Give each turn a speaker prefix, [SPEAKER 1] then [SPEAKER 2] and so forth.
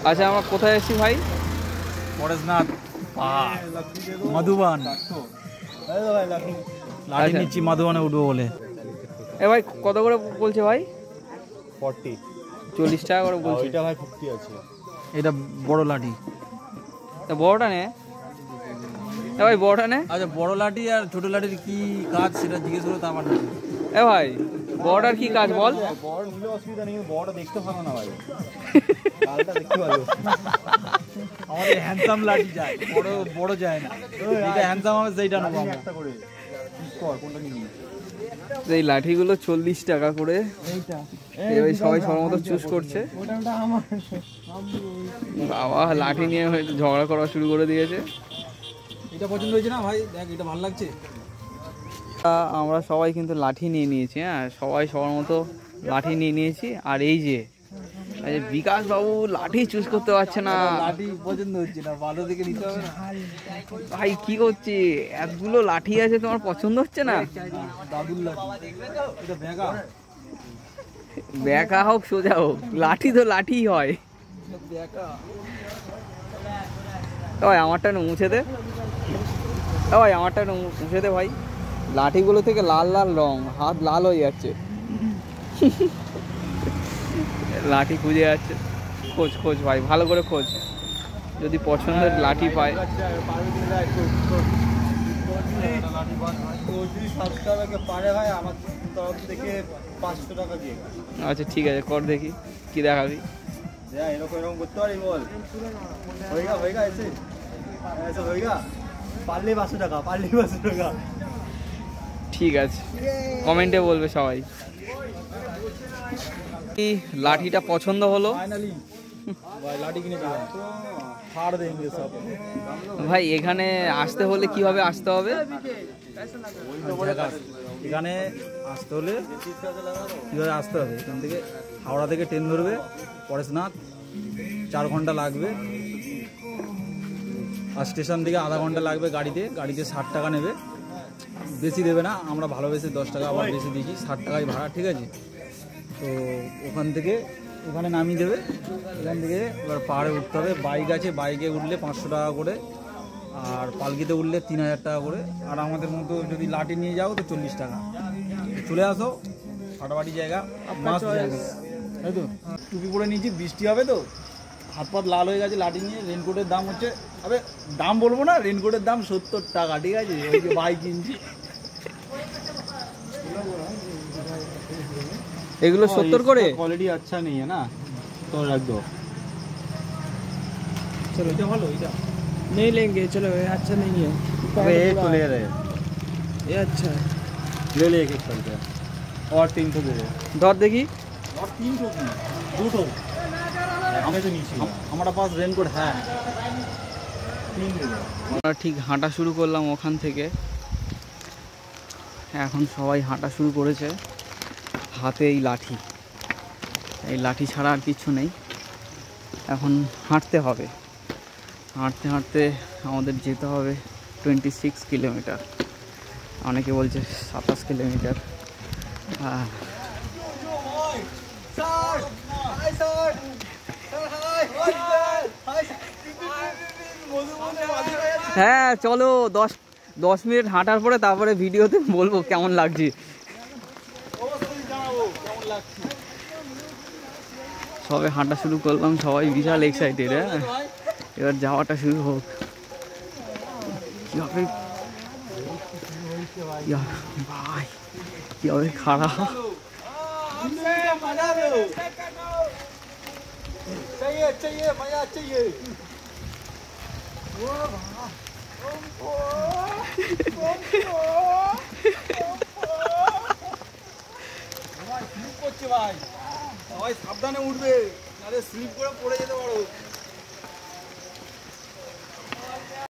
[SPEAKER 1] আচ্ছা আমরা কোথায় এসেছি ভাই?
[SPEAKER 2] পরেশনাথ মধুবন লাঠি নিচ্ছি, মধুবনে উঠবো বলে।
[SPEAKER 1] এ ভাই কত করে বলছে ভাই?
[SPEAKER 3] 40
[SPEAKER 1] 40 টাকা করে বলছে।
[SPEAKER 3] এটা ভাই 50 আছে।
[SPEAKER 2] এটা বড় লাঠি।
[SPEAKER 1] তা বড়টা নে এ ভাই, বড়টা নে।
[SPEAKER 2] আচ্ছা বড় লাঠি আর ছোট লাঠির কি কাজ সেটা জিজ্ঞেস করে তারপর
[SPEAKER 1] এ ভাই বড়টার কি কাজ বল?
[SPEAKER 3] বড় নিলে অসুবিধা নেই, বড়টা দেখতে ভালো না ভাই। লালটা দেখতে ভালো।
[SPEAKER 2] আমাদের হ্যান্ডসাম লাঠি যায়, বড় বড় যায় না। যেটা হ্যান্ডসাম হবে সেইটা নেবো আমরা।
[SPEAKER 3] একটা করে কর, কোনটা নিবি?
[SPEAKER 1] এই লাঠিগুলো 40 টাকা করে। এই সবাই সবার মতো চুজ করছে। বাবা লাঠি নিয়ে ঝগড়া করা শুরু করে দিয়েছে।
[SPEAKER 2] এটা পছন্দ হয়েছে না ভাই? দেখ এটা ভালো লাগছে।
[SPEAKER 1] আমরা সবাই কিন্তু লাঠি নিয়ে নিয়েছি। হ্যাঁ, সবাই সবার মতো লাঠি নিয়ে নিয়েছি। আর এই যে বিকাশ বাবু লাঠি চুজ করতে পারছে না।
[SPEAKER 2] লাঠি পছন্দ হচ্ছে না, ভালো দেখে নিতে হবে না।
[SPEAKER 1] ভাই কি করছি, এতগুলো লাঠি আছে তোমার পছন্দ হচ্ছে না?
[SPEAKER 2] দাদুর লাঠি, এটা ব্যাগা।
[SPEAKER 1] ব্যাকা হোক সোজা হোক, লাঠি তো লাঠি হয়। ভাই আমারটা একটু মুছে দে। ভাই আমারটা একটু মুছে দে ভাই। লাঠিগুলো থেকে লাল লাল রং, হাত লাল হয়ে যাচ্ছে। লাঠি খুঁজে যাচ্ছে। খোঁজ খোঁজ ভাই, ভালো করে খোঁজ, যদি পছন্দের লাঠি পায়। আচ্ছা ঠিক আছে, কর দেখি কি দেখাবি।
[SPEAKER 3] এরকম এরকম করতে পারি বল? হয়েগা এসে হয়েগা, পারলে 500 টাকা, পারলে 500 টাকা।
[SPEAKER 1] ঠিক আছে, কমেন্টে বলবে সবাই। লাঠিটা পছন্দ হলো
[SPEAKER 2] লাঠি কিনে দিলাম, ছাড় দেंगे সব।
[SPEAKER 1] ভাই এখানে আসতে হলে কিভাবে আসতে হবে?
[SPEAKER 2] এখানে আসতে হলে কীভাবে আসতে হবে? এখান থেকে হাওড়া থেকে ট্রেন ধরবে, পরেশনাথ 4 ঘন্টা লাগবে। আর স্টেশন থেকে আধা ঘন্টা লাগবে গাড়িতে। গাড়িতে 60 টাকা নেবে, বেশি দেবে না। আমরা ভালোবেসে 10 টাকা আবার বেশি দিয়েছি, 60 টাকাই ভাড়া, ঠিক আছে? তো ওখান থেকে ওখানে নামিয়ে দেবে। এখান থেকে এবার পাহাড়ে উঠতে হবে। বাইক আছে, বাইকে উঠলে 500 টাকা করে, আর পালকিতে উঠলে 3000 টাকা করে। আর আমাদের মতো যদি লাঠি নিয়ে যাও তো 40 টাকা। চলে আসো, ফাটাফাটি জায়গা, মাস্ট জায়গা, তাই তো? টুপি পরে নিয়েছি, বৃষ্টি হবে তো, হাত পাত লাল হয়ে গেছে লাঠি নিয়ে। রেনকোটের দাম হচ্ছে, আবে দাম বলবো না, রেনকোটের দাম 70 টাকা, ঠিক আছে? ওই যে বাইক কিনছি,
[SPEAKER 1] এগুলো 70 করে।
[SPEAKER 3] क्वालिटी अच्छा नहीं है ना, तो रख दो।
[SPEAKER 2] চলো এটা ভালো, এটা
[SPEAKER 4] नहीं लेंगे, चलो ये अच्छा नहीं है।
[SPEAKER 3] अबे एक तो ले रहे,
[SPEAKER 4] ये अच्छा है,
[SPEAKER 3] ले ले एक करके, और 300 दे दे।
[SPEAKER 1] ধর দেখি।
[SPEAKER 2] और 300 की 200
[SPEAKER 3] हमें तो नीचे
[SPEAKER 2] हमारा पास रेनकोट है।
[SPEAKER 3] 3 दे दो।
[SPEAKER 1] আমরা ঠিক হাঁটা শুরু করলাম ওখান থেকে। এখন সবাই হাঁটা শুরু করেছে, হাতে এই লাঠি ছাড়া আর কিছু নেই। এখন হাঁটতে হবে, হাঁটতে হাঁটতে আমাদের যেতে হবে 26 কিলোমিটার, অনেকে বলছে 27 কিলোমিটার। হ্যাঁ চলো, 10 মিনিট হাঁটার পরে তারপরে ভিডিওতে বলবো কেমন লাগছে। সবে হাঁটা শুরু করলাম, সবাই বিশাল এক্সাইটেড। হ্যাঁ এবার যাওয়াটা শুরু হোক। কিভাবে ভাই, কিভাবে খারাপ।
[SPEAKER 2] ভাই সবাই সাবধানে উঠবে, নাহলে স্লিপ করে পড়ে যেতে পারো।